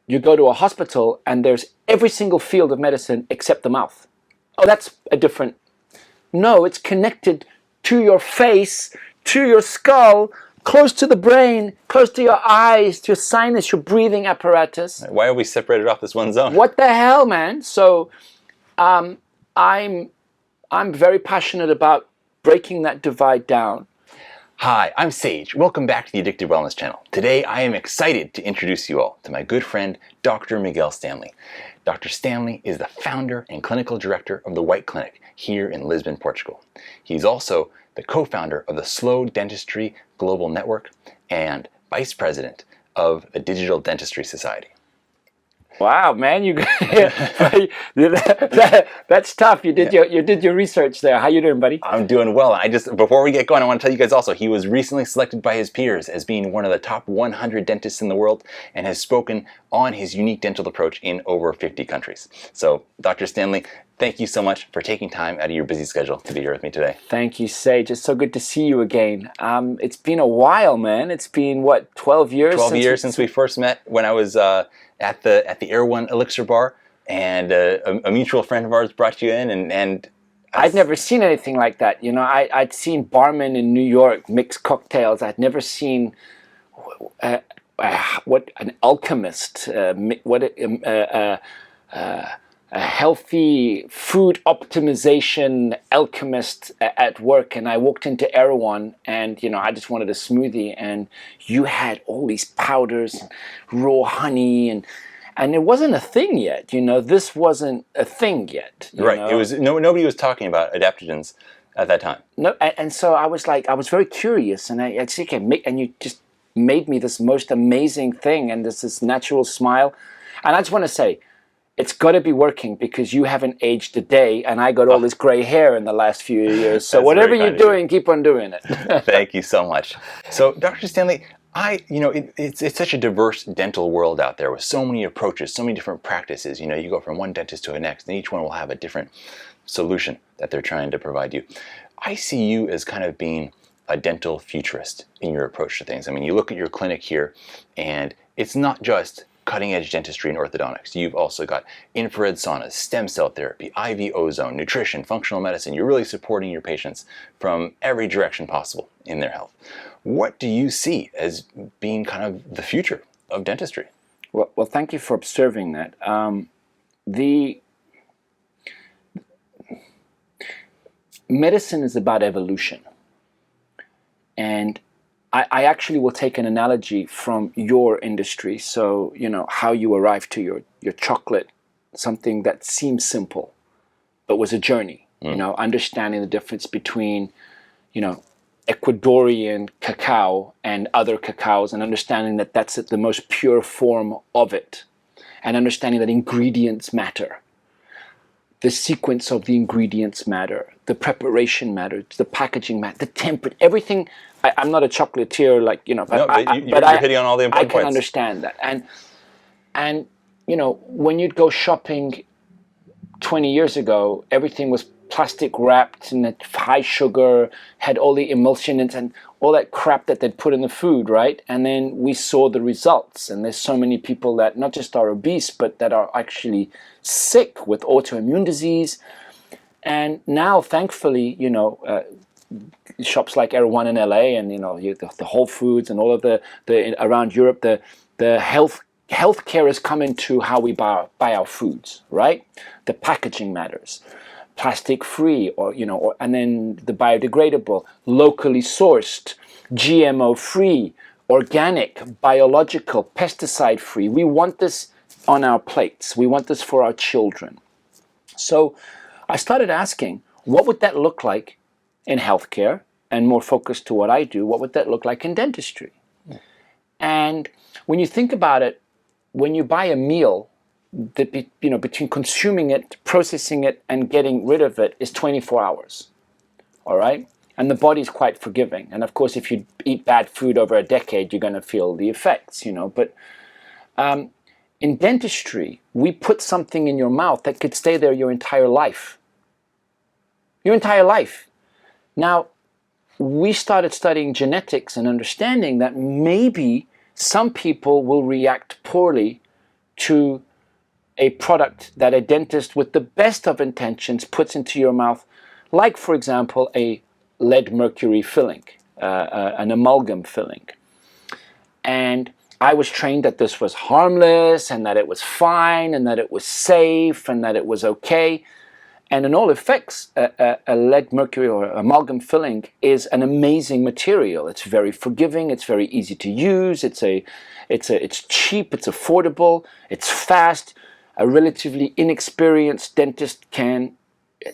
you go to a hospital and there's every single field of medicine except the mouth. Oh, that's a different. No, it's connected to your face, to your skull, close to the brain, close to your eyes, to your sinus, your breathing apparatus. Why are we separated off this one zone? What the hell, man? So I'm very passionate about breaking that divide down. Hi, I'm Sage. Welcome back to the Addictive Wellness channel. Today I am excited to introduce you all to my good friend, Dr. Miguel Stanley. Dr. Stanley is the founder and clinical director of the White Clinic here in Lisbon, Portugal. He's also the co-founder of the Slow Dentistry Global Network and vice president of the Digital Dentistry Society. Wow, man, that's tough. You did your research there. How you doing, buddy? I'm doing well. Before we get going, I want to tell you guys also, he was recently selected by his peers as being one of the top 100 dentists in the world and has spoken on his unique dental approach in over 50 countries. So, Dr. Stanley, thank you so much for taking time out of your busy schedule to be here with me today. Thank you, Sage. It's so good to see you again. It's been a while, man. It's been, what, 12 years? 12 years since we first met when I was at the Air One Elixir Bar, and a mutual friend of ours brought you in, and I'd never seen anything like that. I'd seen barmen in New York mix cocktails. I'd never seen what an alchemist, a healthy food optimization alchemist at work. And I walked into Erewhon and, I just wanted a smoothie, and you had all these powders, raw honey, and it wasn't a thing yet. This wasn't a thing yet. Right. It was nobody was talking about adaptogens at that time. No, and so I was very curious, and I said, okay, and you just made me this most amazing thing, and this natural smile. And I just want to say, it's got to be working, because you haven't aged a day, and I got all this gray hair in the last few years. So whatever you're doing, keep on doing it. Thank you so much. So, Dr. Stanley, it's such a diverse dental world out there with so many approaches, so many different practices. You go from one dentist to the next, and each one will have a different solution that they're trying to provide you. I see you as kind of being a dental futurist in your approach to things. I mean, you look at your clinic here, and it's not just cutting-edge dentistry and orthodontics. You've also got infrared saunas, stem cell therapy, IV ozone, nutrition, functional medicine. You're really supporting your patients from every direction possible in their health. What do you see as being kind of the future of dentistry? Well, thank you for observing that. The medicine is about evolution, and I actually will take an analogy from your industry. So, how you arrived to your chocolate, something that seems simple, but was a journey. Understanding the difference between, Ecuadorian cacao and other cacaos, and understanding that that's the most pure form of it, and understanding that ingredients matter. The sequence of the ingredients matter, the preparation matters, the packaging matters, the temperature, everything. I'm not a chocolatier, you're hitting on all the important points. I can points. understand that. And when you'd go shopping 20 years ago, everything was plastic wrapped and high sugar, had all the emulsionants and all that crap that they'd put in the food, right? And then we saw the results, and there's so many people that not just are obese, but that are actually sick with autoimmune disease. And now, thankfully, shops like Erewhon in LA, and the Whole Foods and all of the around Europe, the healthcare has come into how we buy our foods, right? The packaging matters. Plastic free, and then the biodegradable, locally sourced, GMO free, organic, biological, pesticide free. We want this on our plates. We want this for our children. So I started asking, what would that look like in healthcare, and more focused to what I do, what would that look like in dentistry? And when you think about it, when you buy a meal, between consuming it, processing it, and getting rid of it is 24 hours, all right? And the body's quite forgiving. And of course, if you eat bad food over a decade, you're going to feel the effects, But in dentistry, we put something in your mouth that could stay there your entire life. Your entire life. Now, we started studying genetics and understanding that maybe some people will react poorly to a product that a dentist with the best of intentions puts into your mouth, like, for example, a lead mercury filling, an amalgam filling. And I was trained that this was harmless and that it was fine and that it was safe and that it was okay. And in all effects, a lead mercury or amalgam filling is an amazing material. It's very forgiving. It's very easy to use. It's cheap. It's affordable. It's fast. A relatively inexperienced dentist can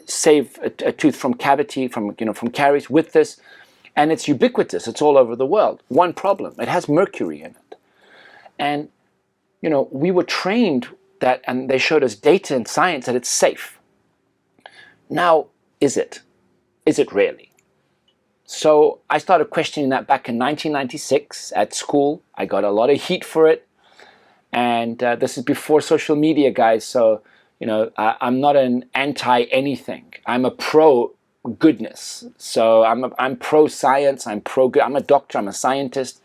save a tooth from cavity, from caries with this, and it's ubiquitous. It's all over the world. One problem: it has mercury in it, and we were trained that, and they showed us data and science that it's safe. Now, is it? Is it really? So I started questioning that back in 1996 at school. I got a lot of heat for it. And this is before social media, guys. So, I'm not an anti-anything. I'm a pro-goodness. So I'm pro-science. I'm a doctor. I'm a scientist.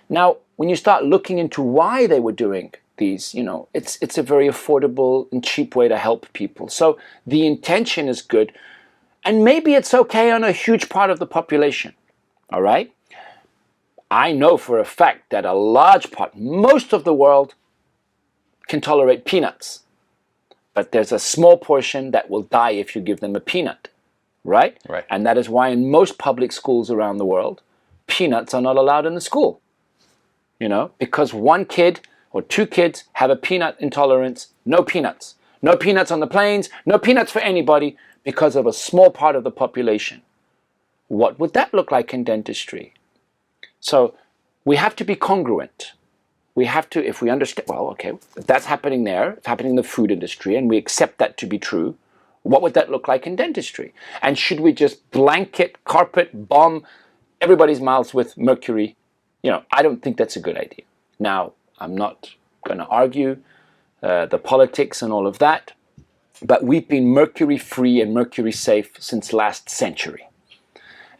Now, when you start looking into why they were doing these, it's a very affordable and cheap way to help people. So the intention is good. And maybe it's okay on a huge part of the population. All right? I know for a fact that a large part, most of the world, can tolerate peanuts. But there's a small portion that will die if you give them a peanut, right? Right. And that is why in most public schools around the world, peanuts are not allowed in the school. Because one kid or two kids have a peanut intolerance, no peanuts. No peanuts on the planes, no peanuts for anybody because of a small part of the population. What would that look like in dentistry? So we have to be congruent. We have to, if we understand, well, okay, if that's happening there, it's happening in the food industry, and we accept that to be true, what would that look like in dentistry? And should we just blanket, carpet, bomb everybody's mouths with mercury? I don't think that's a good idea. Now, I'm not going to argue the politics and all of that, but we've been mercury-free and mercury-safe since last century.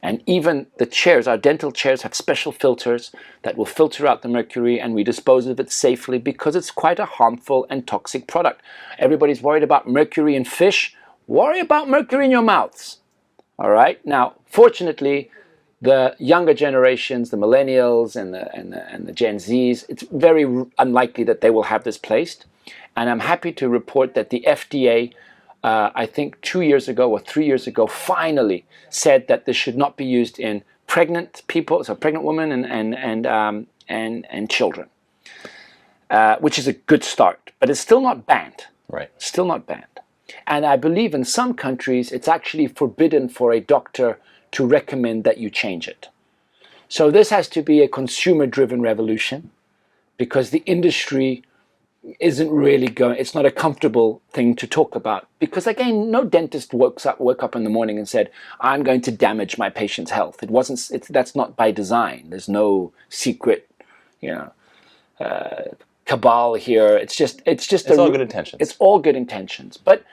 And even the chairs, our dental chairs, have special filters that will filter out the mercury, and we dispose of it safely because it's quite a harmful and toxic product. Everybody's worried about mercury in fish. Worry about mercury in your mouths. All right? Now, fortunately, the younger generations, the millennials and the Gen Zs, it's very unlikely that they will have this placed. And I'm happy to report that the FDA, I think 2 years ago or 3 years ago, finally said that this should not be used in pregnant people, so pregnant women and children, which is a good start. But it's still not banned. Right. Still not banned. And I believe in some countries it's actually forbidden for a doctor to recommend that you change it. So this has to be a consumer-driven revolution because the industry isn't really going, it's not a comfortable thing to talk about. Because again, no dentist woke up in the morning and said, I'm going to damage my patient's health. That's not by design. There's no secret, cabal here. It's all good intentions. It's all good intentions. But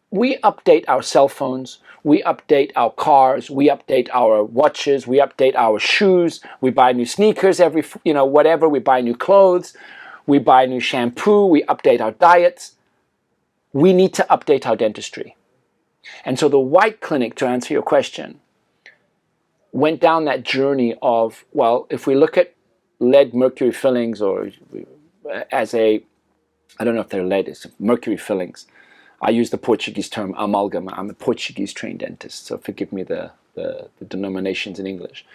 we update our cell phones, we update our cars, we update our watches, we update our shoes, we buy new sneakers every, whatever, we buy new clothes, we buy new shampoo, we update our diets. We need to update our dentistry. And so the White Clinic, to answer your question, went down that journey of, well, if we look at lead mercury fillings, or as I don't know if they're lead, it's mercury fillings. I use the Portuguese term amalgam. I'm a Portuguese trained dentist, so forgive me the denominations in English.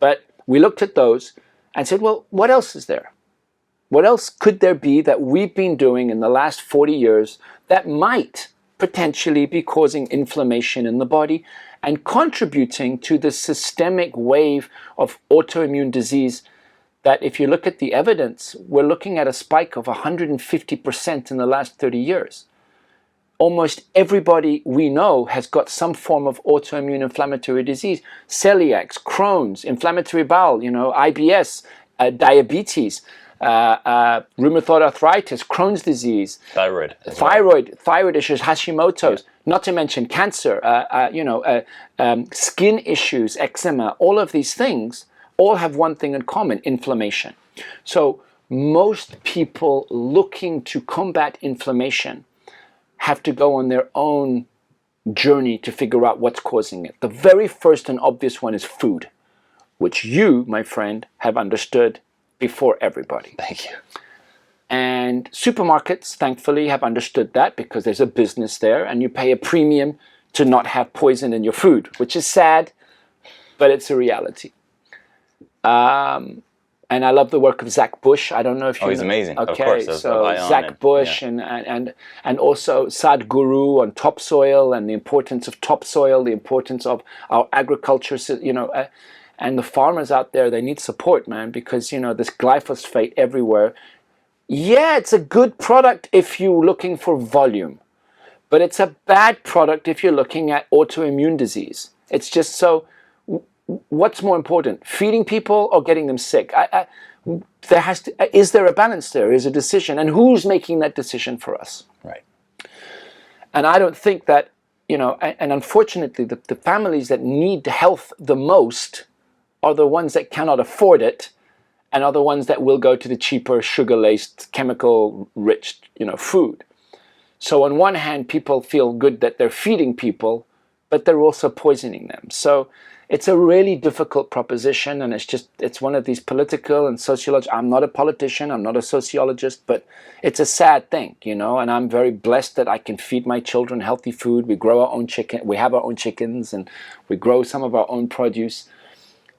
But we looked at those and said, well, what else is there? What else could there be that we've been doing in the last 40 years that might potentially be causing inflammation in the body and contributing to the systemic wave of autoimmune disease that, if you look at the evidence, we're looking at a spike of 150% in the last 30 years. Almost everybody we know has got some form of autoimmune inflammatory disease. Celiacs, Crohn's, inflammatory bowel, IBS, diabetes, rheumatoid arthritis, Crohn's disease, thyroid issues, Hashimoto's, not to mention cancer, skin issues, eczema. All of these things all have one thing in common: inflammation. So most people looking to combat inflammation have to go on their own journey to figure out what's causing it. The very first and obvious one is food, which you, my friend, have understood before everybody. Thank you. And supermarkets, thankfully, have understood that because there's a business there and you pay a premium to not have poison in your food, which is sad, but it's a reality. And I love the work of Zach Bush. I don't know if you know. He's amazing. Okay, of course. so Zach Bush and also Sadhguru on topsoil and the importance of topsoil, the importance of our agriculture, and the farmers out there, they need support, man, because, this glyphosate everywhere. Yeah, it's a good product if you're looking for volume, but it's a bad product if you're looking at autoimmune disease. It's just so, what's more important, feeding people or getting them sick? Is there a balance there? Is a decision, and who's making that decision for us? Right. And I don't think that, and unfortunately, the families that need health the most are the ones that cannot afford it, and are the ones that will go to the cheaper, sugar-laced, chemical-rich, food. So on one hand, people feel good that they're feeding people, but they're also poisoning them. So it's a really difficult proposition, and it's one of these political and sociological. I'm not a politician, I'm not a sociologist, but it's a sad thing, and I'm very blessed that I can feed my children healthy food. We grow our own chicken, we have our own chickens, and we grow some of our own produce,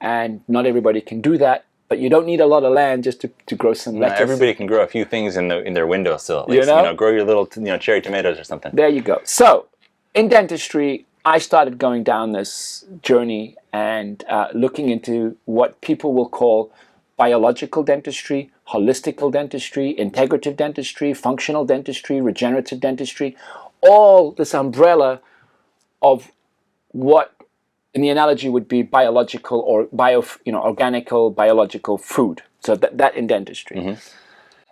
and not everybody can do that. But you don't need a lot of land just to grow some lettuce. Everybody can grow a few things in their windowsill. Grow your little cherry tomatoes or something. There you go. So, in dentistry, I started going down this journey and looking into what people will call biological dentistry, holistical dentistry, integrative dentistry, functional dentistry, regenerative dentistry, all this umbrella of what in the analogy would be biological or organical biological food. So that in dentistry. Mm-hmm.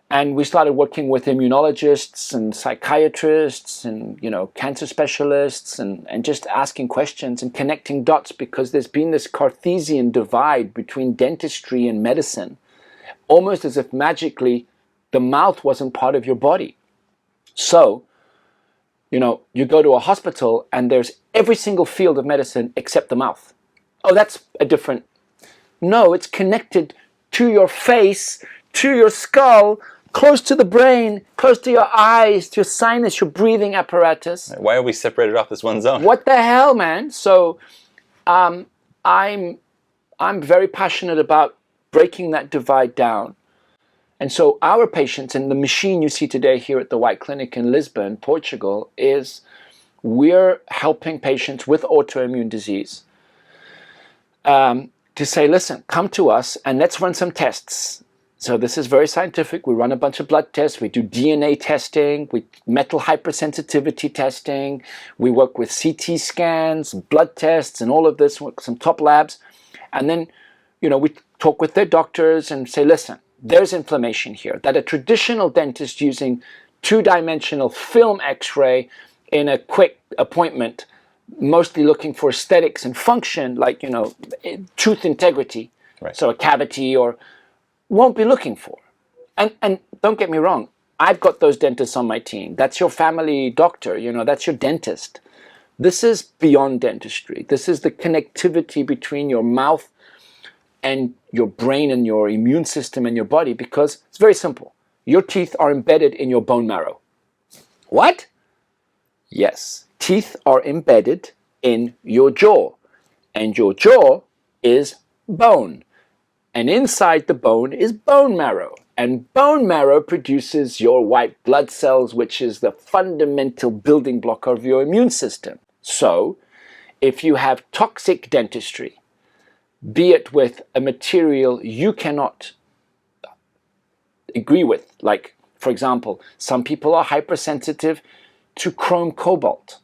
And we started working with immunologists and psychiatrists and cancer specialists and just asking questions and connecting dots, because there's been this Cartesian divide between dentistry and medicine, almost as if magically the mouth wasn't part of your body. So you go to a hospital and there's every single field of medicine except the mouth. Oh, that's a different. No, it's connected to your face, to your skull, close to the brain, close to your eyes, to your sinus, your breathing apparatus. Why are we separated off this one zone? What the hell, man? So I'm very passionate about breaking that divide down. And so our patients, and the machine you see today here at the White Clinic in Lisbon, Portugal, is we're helping patients with autoimmune disease to say, listen, come to us and let's run some tests. So this is very scientific. We run a bunch of blood tests. We do DNA testing, metal hypersensitivity testing. We work with CT scans, blood tests, and all of this, some top labs. And then, we talk with their doctors and say, listen, there's inflammation here, that a traditional dentist using two-dimensional film x-ray in a quick appointment, mostly looking for aesthetics and function, like, tooth integrity, right. So a cavity won't be looking for. And don't get me wrong, I've got those dentists on my team. That's your family doctor, that's your dentist. This is beyond dentistry. This is the connectivity between your mouth and your brain and your immune system and your body, because it's very simple. Your teeth are embedded in your bone marrow. What? Yes, teeth are embedded in your jaw, and your jaw is bone. And inside the bone is bone marrow, and bone marrow produces your white blood cells, which is the fundamental building block of your immune system. So, if you have toxic dentistry, be it with a material you cannot agree with, like, for example, some people are hypersensitive to chrome cobalt,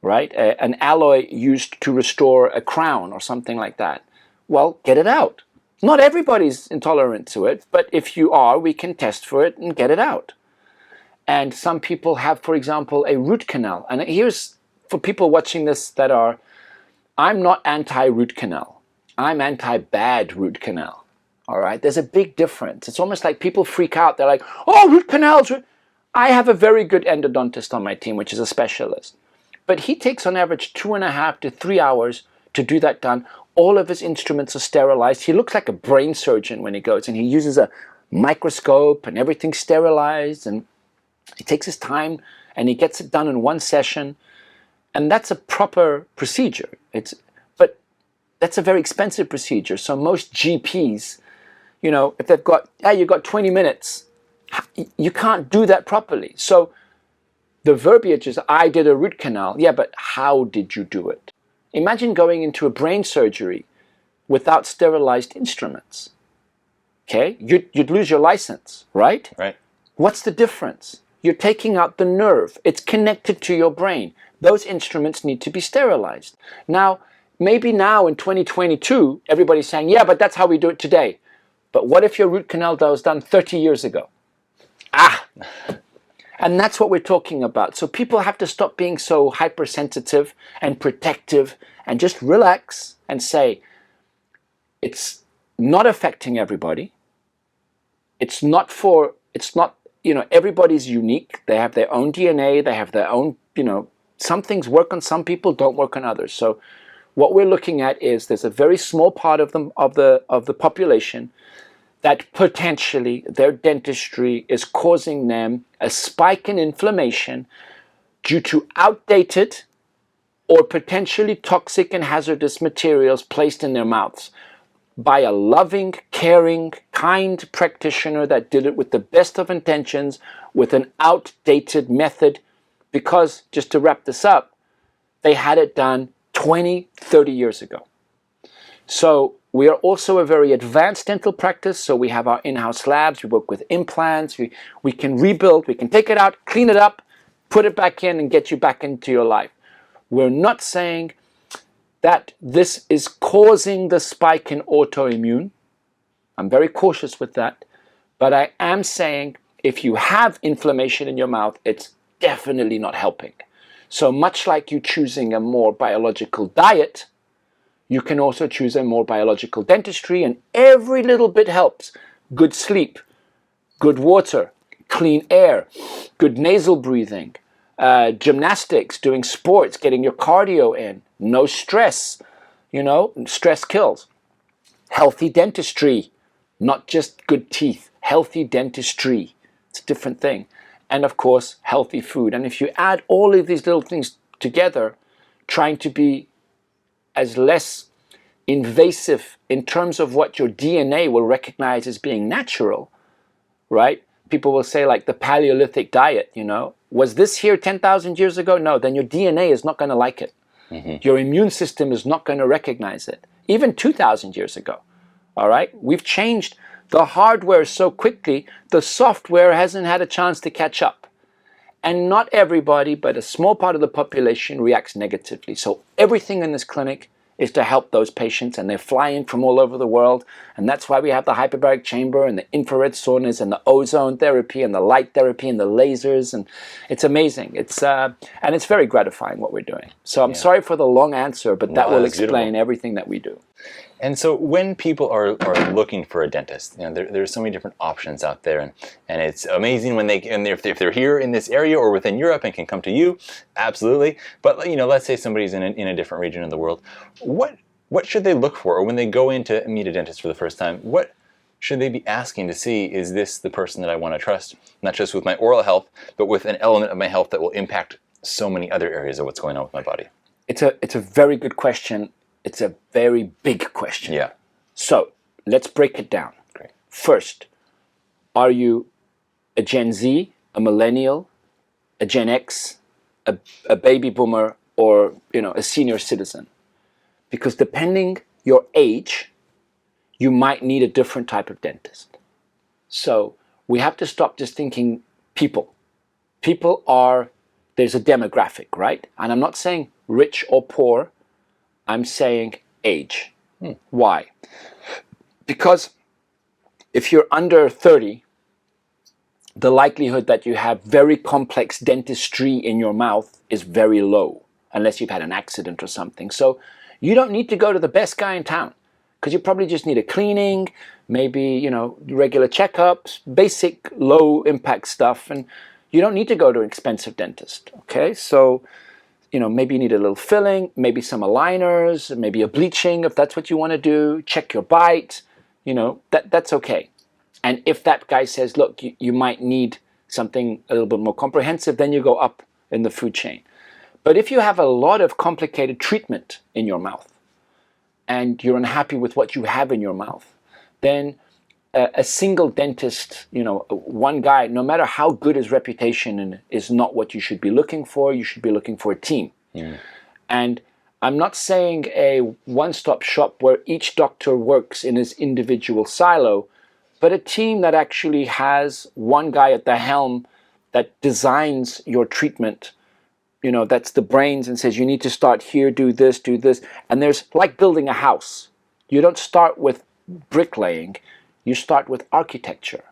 right? An alloy used to restore a crown or something like that. Well, get it out. Not everybody's intolerant to it, but if you are, we can test for it and get it out. And some people have, for example, a root canal. And here's, for people watching this I'm not anti-root canal. I'm anti-bad root canal. All right, there's a big difference. It's almost like people freak out. They're like, oh, root canals. I have a very good endodontist on my team, which is a specialist. But he takes on average 2.5 to 3 hours to do that done. All of his instruments are sterilized. He looks like a brain surgeon when he goes, and he uses a microscope and everything's sterilized, and he takes his time and he gets it done in one session. And that's a proper procedure. But that's a very expensive procedure. So most GPs, if they've got, you've got 20 minutes, you can't do that properly. So the verbiage is, I did a root canal. Yeah, but how did you do it? Imagine going into a brain surgery without sterilized instruments. Okay? You'd lose your license, right? Right. What's the difference? You're taking out the nerve. It's connected to your brain. Those instruments need to be sterilized. Now, maybe now in 2022, everybody's saying, yeah, but that's how we do it today. But what if your root canal was done 30 years ago? And that's what we're talking about. So people have to stop being so hypersensitive and protective and just relax and say, it's not affecting everybody. It's not, everybody's unique. They have their own DNA. They have their own, some things work on some people, don't work on others. So what we're looking at is there's a very small part of the population that potentially their dentistry is causing them a spike in inflammation due to outdated or potentially toxic and hazardous materials placed in their mouths by a loving, caring, kind practitioner that did it with the best of intentions, with an outdated method, because, just to wrap this up, they had it done 20, 30 years ago. So we are also a very advanced dental practice, so we have our in-house labs, we work with implants, we can rebuild, we can take it out, clean it up, put it back in and get you back into your life. We're not saying that this is causing the spike in autoimmune. I'm very cautious with that, but I am saying if you have inflammation in your mouth, it's definitely not helping. So much like you choosing a more biological diet, you can also choose a more biological dentistry, and every little bit helps. Good sleep, good water, clean air, good nasal breathing, gymnastics, doing sports, getting your cardio in, no stress, stress kills. Healthy dentistry, not just good teeth, healthy dentistry. It's a different thing. And of course, healthy food. And if you add all of these little things together, trying to be as less invasive in terms of what your DNA will recognize as being natural, right? People will say like the Paleolithic diet, was this here 10,000 years ago? No, then your DNA is not going to like it. Mm-hmm. Your immune system is not going to recognize it. Even 2,000 years ago, all right? We've changed the hardware so quickly, the software hasn't had a chance to catch up. And not everybody, but a small part of the population reacts negatively. So everything in this clinic is to help those patients, and they fly in from all over the world, and that's why we have the hyperbaric chamber and the infrared saunas and the ozone therapy and the light therapy and the lasers, and it's amazing. And it's very gratifying what we're doing. So I'm sorry for the long answer, but that will explain everything that we do. And so when people are looking for a dentist, there's so many different options out there, and it's amazing when if they're here in this area or within Europe and can come to you, absolutely. But let's say somebody's in a different region of the world, what should they look for? Or when they go in to meet a dentist for the first time, what should they be asking to see, is this the person that I want to trust, not just with my oral health, but with an element of my health that will impact so many other areas of what's going on with my body? It's a very good question. It's a very big question. Yeah. So let's break it down. Great. First, are you a Gen Z, a millennial, a Gen X, a baby boomer, or a senior citizen? Because depending your age, you might need a different type of dentist. So we have to stop just thinking people. There's a demographic, right? And I'm not saying rich or poor. I'm saying age. Why? Because if you're under 30, the likelihood that you have very complex dentistry in your mouth is very low, unless you've had an accident or something. So you don't need to go to the best guy in town, because you probably just need a cleaning, maybe, you know, regular checkups, basic low impact stuff, and you don't need to go to an expensive dentist, okay? So, you know, maybe you need a little filling, maybe some aligners, maybe a bleaching if that's what you want to do, check your bite, you know, that's okay. And if that guy says, look, you might need something a little bit more comprehensive, then you go up in the food chain. But if you have a lot of complicated treatment in your mouth and you're unhappy with what you have in your mouth, then a single dentist, you know, one guy, no matter how good his reputation is not what you should be looking for. You should be looking for a team. And I'm not saying a one-stop shop where each doctor works in his individual silo, but a team that actually has one guy at the helm that designs your treatment, you know, that's the brains, and says you need to start here, do this. And there's like building a house. You don't start with bricklaying. You start with architecture.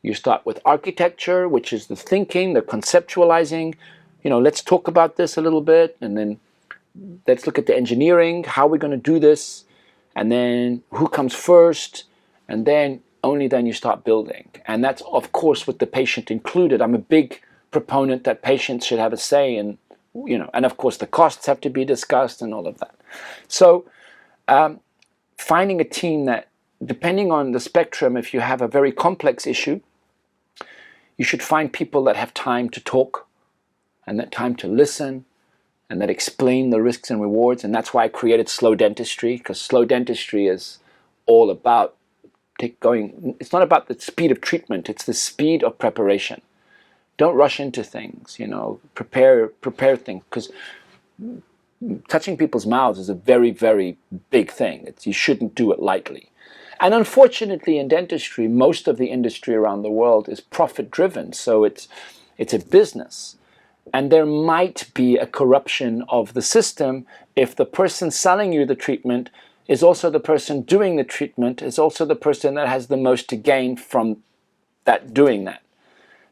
You start with architecture, which is the thinking, the conceptualizing. You know, let's talk about this a little bit, and then let's look at the engineering. How are we going to do this? And then who comes first? And then only then you start building. And that's, of course, with the patient included. I'm a big proponent that patients should have a say in, you know, and of course the costs have to be discussed and all of that. So finding a team that, depending on the spectrum, if you have a very complex issue, you should find people that have time to talk and that time to listen and that explain the risks and rewards. And that's why I created Slow Dentistry, because Slow Dentistry is all about it's not about the speed of treatment, it's the speed of preparation. Don't rush into things, you know, prepare things, because touching people's mouths is a very, very big thing. You shouldn't do it lightly. And unfortunately in dentistry, most of the industry around the world is profit driven. So it's a business. And there might be a corruption of the system if the person selling you the treatment is also the person doing the treatment, is also the person that has the most to gain from that doing that.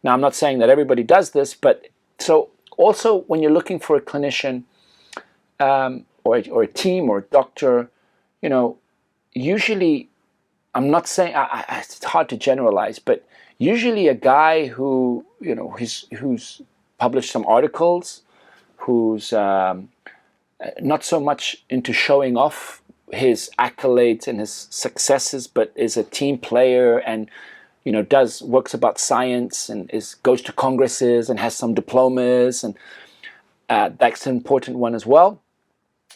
Now, I'm not saying that everybody does this, but so also when you're looking for a clinician or a team or a doctor, you know, usually, I'm not saying, it's hard to generalize, but usually a guy who, you know, who's published some articles, who's not so much into showing off his accolades and his successes, but is a team player and, you know, works about science and goes to congresses and has some diplomas, and that's an important one as well.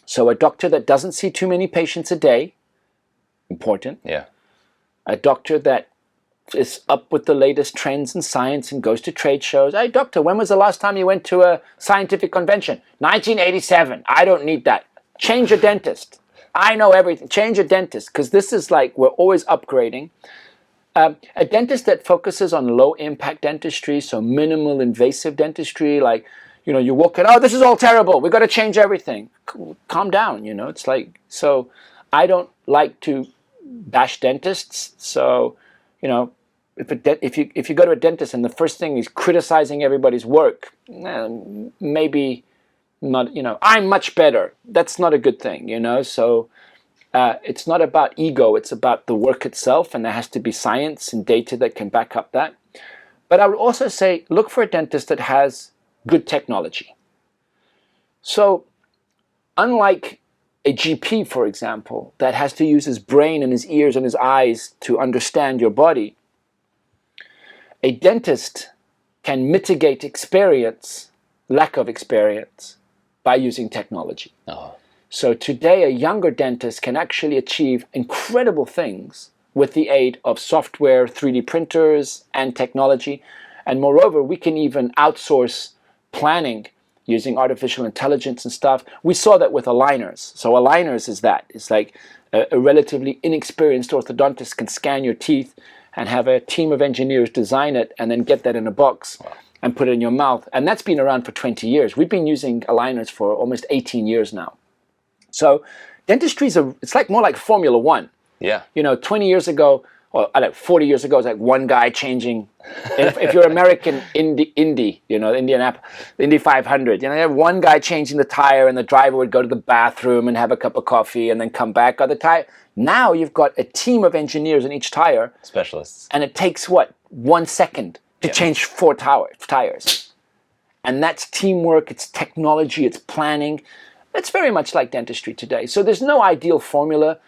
So a doctor that doesn't see too many patients a day, important. Yeah. A doctor that is up with the latest trends in science and goes to trade shows. Hey, doctor, when was the last time you went to a scientific convention? 1987. I don't need that. Change your dentist. I know everything. Change your dentist, because this is like, we're always upgrading. A dentist that focuses on low impact dentistry, so minimal invasive dentistry, like, you know, you walk in, oh, this is all terrible, we've got to change everything. Calm down, you know, it's like, so I don't like to bash dentists. So, you know, if you go to a dentist and the first thing is criticizing everybody's work, maybe not, you know, I'm much better. That's not a good thing, you know. So it's not about ego, it's about the work itself, and there has to be science and data that can back up that. But I would also say, look for a dentist that has good technology. So unlike a GP, for example, that has to use his brain and his ears and his eyes to understand your body, a dentist can mitigate lack of experience, by using technology. Oh. So today, a younger dentist can actually achieve incredible things with the aid of software, 3D printers, and technology. And moreover, we can even outsource planning using artificial intelligence and stuff. We saw that with aligners. So aligners is that. It's like a relatively inexperienced orthodontist can scan your teeth and have a team of engineers design it and then get that in a box. Wow. And put it in your mouth. And that's been around for 20 years. We've been using aligners for almost 18 years now. So dentistry it's like more like Formula One. Yeah. You know, 20 years ago, or 40 years ago, it was like one guy changing. If you're American, Indy, you know, Indy 500, you know, you have one guy changing the tire, and the driver would go to the bathroom and have a cup of coffee and then come back on the tire. Now you've got a team of engineers in each tire. Specialists. And it takes, what, 1 second to change 4 tires. And that's teamwork, it's technology, it's planning. It's very much like dentistry today. So there's no ideal formula.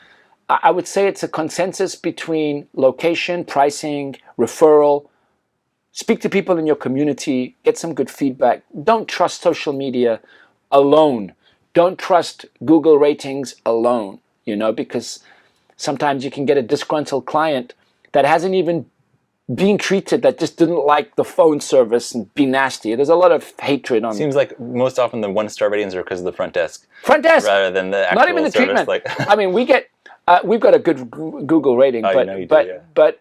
I would say it's a consensus between location, pricing, referral. Speak to people in your community, get some good feedback. Don't trust social media alone. Don't trust Google ratings alone, you know, because sometimes you can get a disgruntled client that hasn't even been treated, that just didn't like the phone service and be nasty. There's a lot of hatred on. Seems like most often the 1-star ratings are because of the front desk. Front desk, rather than the actual not even the service. treatment. I mean, we've got a good Google rating, but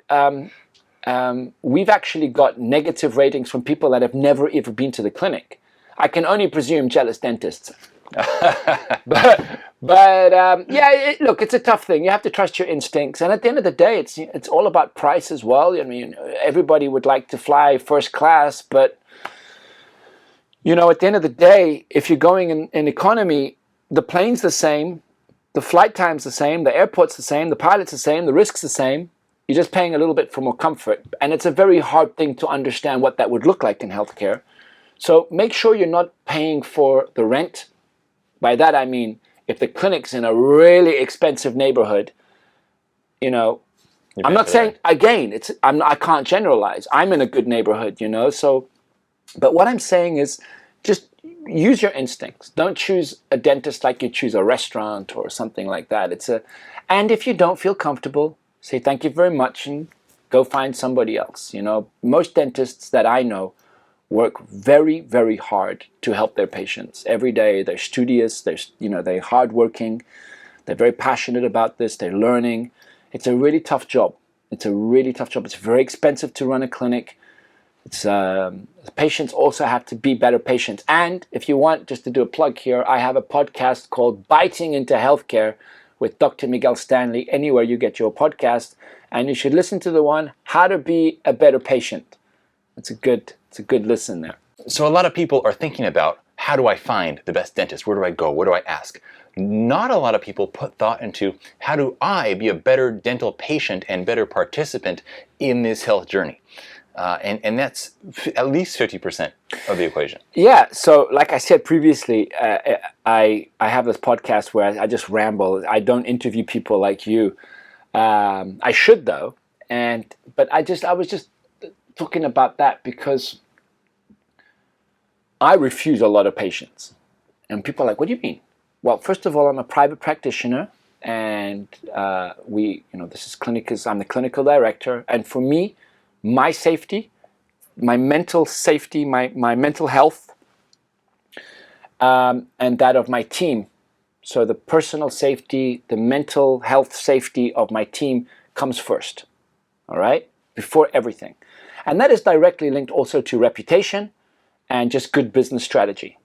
we've actually got negative ratings from people that have never ever been to the clinic. I can only presume jealous dentists. Look, it's a tough thing. You have to trust your instincts, and at the end of the day, it's all about price as well. I mean, everybody would like to fly first class, but you know, at the end of the day, if you're going in economy, the plane's the same, the flight time's the same, the airport's the same, the pilot's the same, the risk's the same. You're just paying a little bit for more comfort, and it's a very hard thing to understand what that would look like in healthcare. So make sure you're not paying for the rent. By that I mean, if the clinic's in a really expensive neighborhood, you know, I'm not saying, again, I can't generalize. I'm in a good neighborhood, you know, so, but what I'm saying is just use your instincts. Don't choose a dentist like you choose a restaurant or something like that. And if you don't feel comfortable, say thank you very much and go find somebody else. You know, most dentists that I know work very, very hard to help their patients every day. They're studious, they're hardworking, they're very passionate about this, they're learning. It's a really tough job. It's very expensive to run a clinic. Patients also have to be better patients. And if you want, just to do a plug here, I have a podcast called Biting into Healthcare with Dr. Miguel Stanley, anywhere you get your podcast. And you should listen to the one, How to Be a Better Patient. It's a good listen there. So a lot of people are thinking about, how do I find the best dentist? Where do I go? What do I ask? Not a lot of people put thought into, how do I be a better dental patient and better participant in this health journey? And that's at least 50% of the equation. Yeah. So like I said previously, I have this podcast where I just ramble. I don't interview people like you. I should though. But I was just talking about that because I refuse a lot of patients. And people are like, what do you mean? Well, first of all, I'm a private practitioner, and this is I'm the clinical director. And for me, my safety, my mental safety, my mental health, and that of my team. So the personal safety, the mental health safety of my team comes first, all right, before everything. And that is directly linked also to reputation and just good business strategy.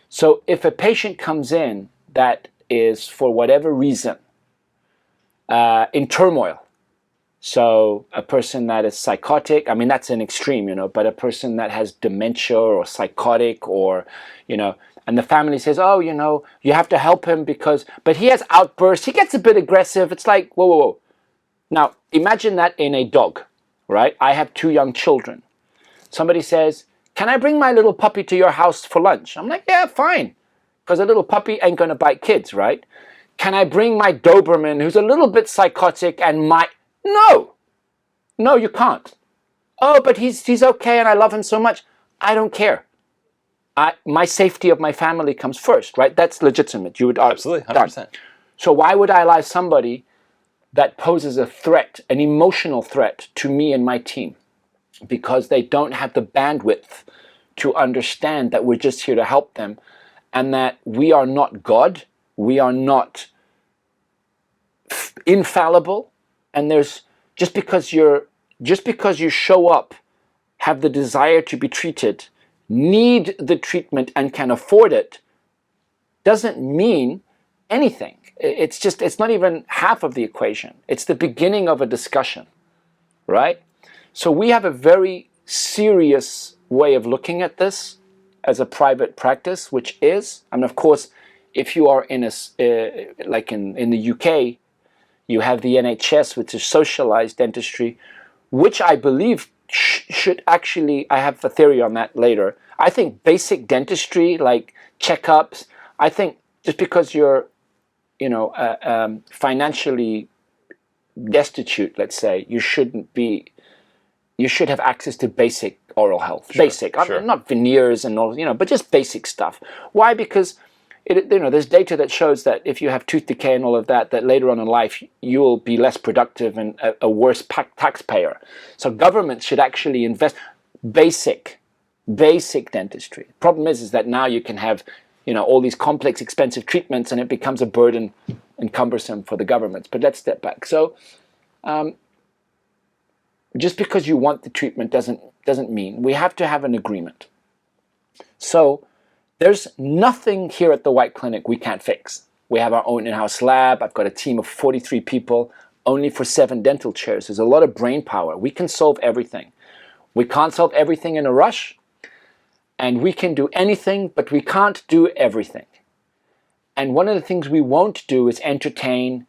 So if a patient comes in that is, for whatever reason, in turmoil, so a person that is psychotic, I mean, that's an extreme, you know, but a person that has dementia or psychotic or, you know, and the family says, oh, you know, you have to help him but he has outbursts, he gets a bit aggressive. It's like, whoa. Now, imagine that in a dog, right? I have 2 young children. Somebody says, can I bring my little puppy to your house for lunch? I'm like, yeah, fine. Because a little puppy ain't going to bite kids, right? Can I bring my Doberman who's a little bit psychotic and No, you can't. Oh, but he's okay and I love him so much. I don't care. My safety of my family comes first, right? That's legitimate. You would absolutely 100%. Done. So why would I allow somebody that poses a threat, an emotional threat to me and my team? Because they don't have the bandwidth to understand that we're just here to help them, and that we are not God, we are not infallible, and there's just because you show up, have the desire to be treated, need the treatment and can afford it, doesn't mean anything. It's not even half of the equation. It's the beginning of a discussion. right? So we have a very serious way of looking at this as a private practice, which is, and of course, if you are in like in the UK, you have the NHS, which is socialized dentistry, which I believe should actually, I have a theory on that later. I think basic dentistry, like checkups, I think just because you're, financially destitute, let's say, you should have access to basic oral health. Sure, basic, sure. Not veneers and all, but just basic stuff. Why? Because there's data that shows that if you have tooth decay and all of that, that later on in life you will be less productive and a worse taxpayer. So governments should actually invest basic dentistry. Problem is that now you can have all these complex, expensive treatments, and it becomes a burden and cumbersome for the governments. But let's step back. So just because you want the treatment doesn't mean. We have to have an agreement. So there's nothing here at the White Clinic we can't fix. We have our own in-house lab. I've got a team of 43 people, only for 7 dental chairs. There's a lot of brain power. We can solve everything. We can't solve everything in a rush, and we can do anything, but we can't do everything. And one of the things we won't do is entertain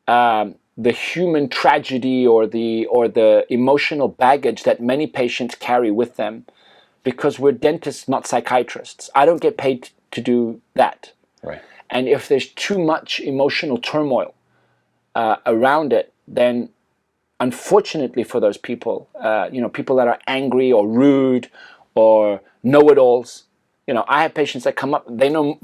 the human tragedy or the emotional baggage that many patients carry with them, because we're dentists, not psychiatrists. I don't get paid to do that. Right. And if there's too much emotional turmoil around it, then unfortunately for those people, people that are angry or rude or know-it-alls, I have patients that come up, they know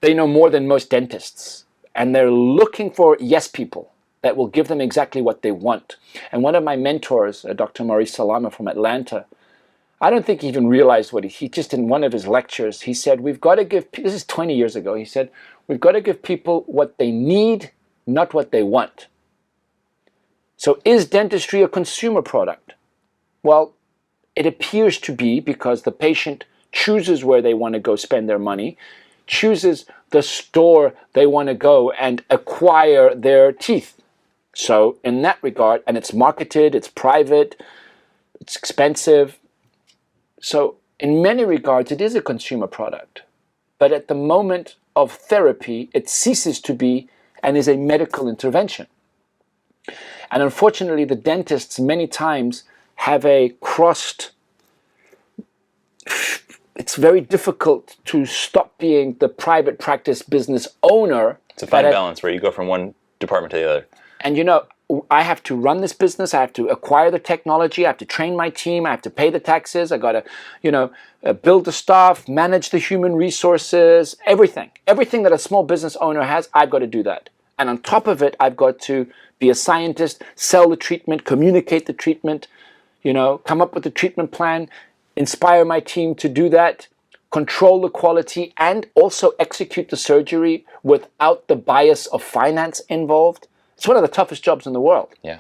more than most dentists, and they're looking for yes people that will give them exactly what they want. And one of my mentors, Dr. Maurice Salama from Atlanta, I don't think he even realized what he just in one of his lectures, he said, we've got to give, this is 20 years ago, he said, we've got to give people what they need, not what they want. So is dentistry a consumer product? Well, it appears to be, because the patient chooses where they want to go spend their money, chooses the store they want to go and acquire their teeth. So in that regard, and it's marketed, it's private, it's expensive. So in many regards, it is a consumer product. But at the moment of therapy, it ceases to be and is a medical intervention. And unfortunately, the dentists many times have a crossed. It's very difficult to stop being the private practice business owner. It's a fine balance where you go from one department to the other. And I have to run this business. I have to acquire the technology. I have to train my team. I have to pay the taxes. I got to, build the staff, manage the human resources, everything. Everything that a small business owner has, I've got to do that. And on top of it, I've got to be a scientist, sell the treatment, communicate the treatment, come up with the treatment plan, inspire my team to do that, control the quality, and also execute the surgery without the bias of finance involved. It's one of the toughest jobs in the world. Yeah.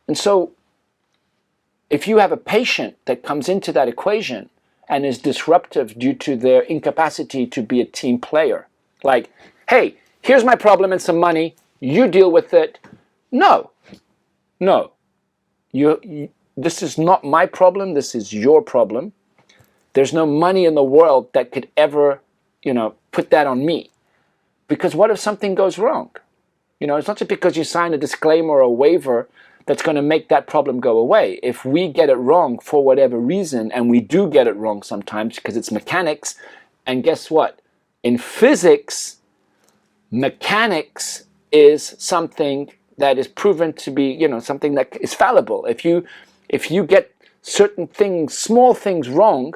And so if you have a patient that comes into that equation and is disruptive due to their incapacity to be a team player, like, hey, here's my problem and some money, you deal with it. No. This is not my problem, this is your problem. There's no money in the world that could ever, put that on me. Because what if something goes wrong? It's not just because you sign a disclaimer or a waiver that's going to make that problem go away. If we get it wrong for whatever reason, and we do get it wrong sometimes because it's mechanics, and guess what? In physics, mechanics is something that is proven to be, something that is fallible. If you get certain things, small things wrong,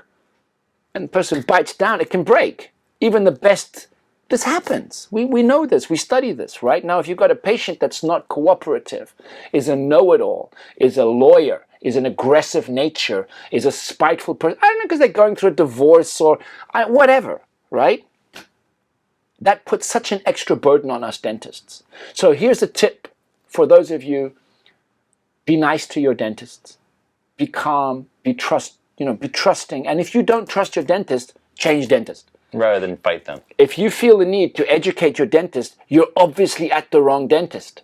and the person bites down, it can break. Even the best. This happens. We know this. We study this, right? Now, if you've got a patient that's not cooperative, is a know-it-all, is a lawyer, is an aggressive nature, is a spiteful person, I don't know, because they're going through a divorce or whatever, right? That puts such an extra burden on us dentists. So here's a tip for those of you: be nice to your dentists, be calm, be trusting. And if you don't trust your dentist, change dentist. Rather than fight them. If you feel the need to educate your dentist, you're obviously at the wrong dentist.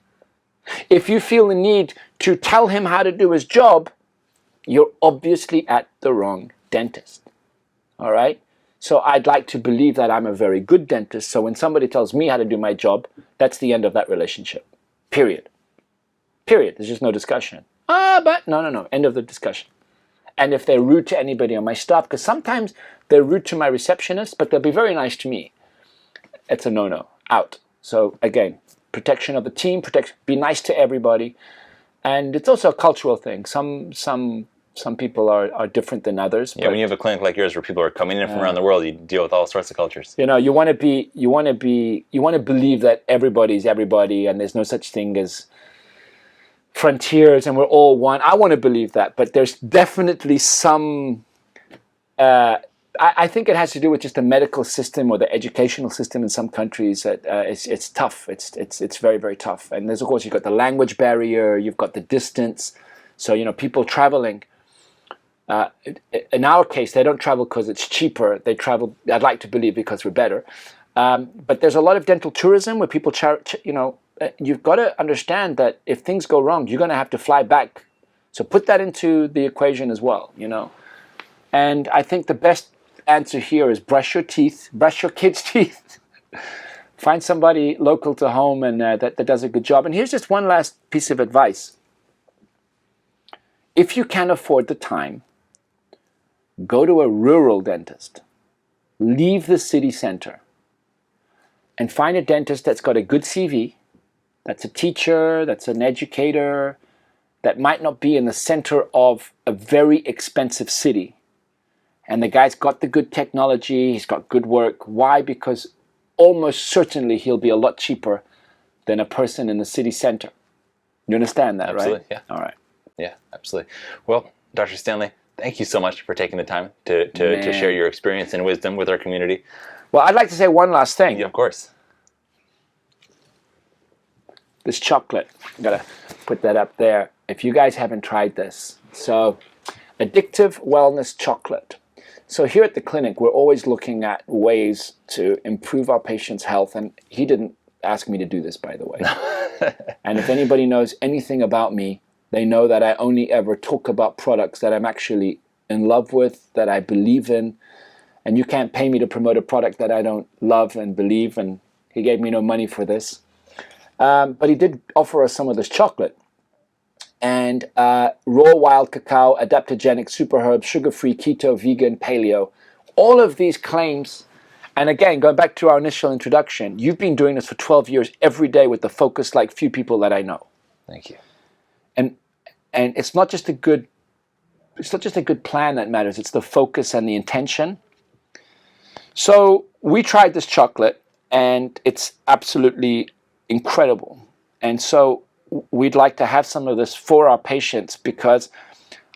If you feel the need to tell him how to do his job, you're obviously at the wrong dentist. All right? So I'd like to believe that I'm a very good dentist. So when somebody tells me how to do my job, that's the end of that relationship. Period. Period. There's just no discussion. But no. End of the discussion. And if they're rude to anybody on my staff, because sometimes they're rude to my receptionist, but they'll be very nice to me, it's a no-no. Out. So again, protection of the team, be nice to everybody. And it's also a cultural thing. Some people are different than others. Yeah, when you have a clinic like yours where people are coming in from around the world, you deal with all sorts of cultures. You know, you want to believe that everybody's everybody, and there's no such thing as frontiers, and we're all one. I want to believe that, but there's definitely some. I think it has to do with just the medical system or the educational system in some countries. That it's tough. It's very, very tough. And there's, of course, you've got the language barrier. You've got the distance. So, you know, people traveling. In our case, they don't travel because it's cheaper. They travel, I'd like to believe, because we're better. But there's a lot of dental tourism where people, you've got to understand that if things go wrong, you're going to have to fly back. So put that into the equation as well, you know. And I think the best answer here is brush your teeth, brush your kids' teeth. Find somebody local to home and that does a good job. And here's just one last piece of advice. If you can afford the time, go to a rural dentist. Leave the city center. And find a dentist that's got a good CV, that's a teacher, that's an educator, that might not be in the center of a very expensive city. And the guy's got the good technology, he's got good work. Why? Because almost certainly he'll be a lot cheaper than a person in the city center. You understand that, absolutely, right? Yeah. All right. Yeah, absolutely. Well, Dr. Stanley, thank you so much for taking the time to share your experience and wisdom with our community. Well, I'd like to say one last thing. Yeah, of course. This chocolate, I'm going to put that up there. If you guys haven't tried this. So, Addictive Wellness Chocolate. So here at the clinic, we're always looking at ways to improve our patient's health. And he didn't ask me to do this, by the way. And if anybody knows anything about me, they know that I only ever talk about products that I'm actually in love with, that I believe in. And you can't pay me to promote a product that I don't love and believe. And he gave me no money for this. But he did offer us some of this chocolate. And raw wild cacao, adaptogenic, super herb, sugar-free, keto, vegan, paleo. All of these claims, and again, going back to our initial introduction, you've been doing this for 12 years every day with the focus like few people that I know. Thank you. And it's not just a good plan that matters, it's the focus and the intention. So we tried this chocolate and it's absolutely incredible. And so we'd like to have some of this for our patients because,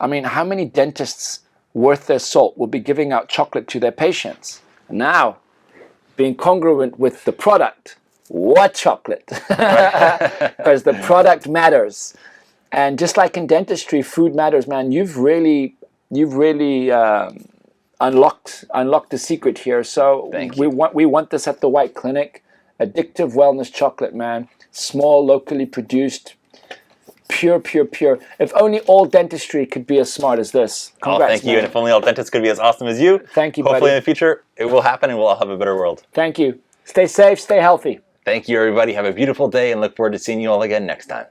I mean, how many dentists worth their salt will be giving out chocolate to their patients? Now, being congruent with the product, what chocolate? Because the product matters. And just like in dentistry, food matters, man. You've really unlocked the secret here. So we want this at the White Clinic. Addictive Wellness Chocolate, man. Small, locally produced, pure. If only all dentistry could be as smart as this. Congrats, thank you. man. And if only all dentists could be as awesome as you. Thank you, Hopefully buddy. in the future, it will happen and we'll all have a better world. Thank you. Stay safe, stay healthy. Thank you, everybody. Have a beautiful day and look forward to seeing you all again next time.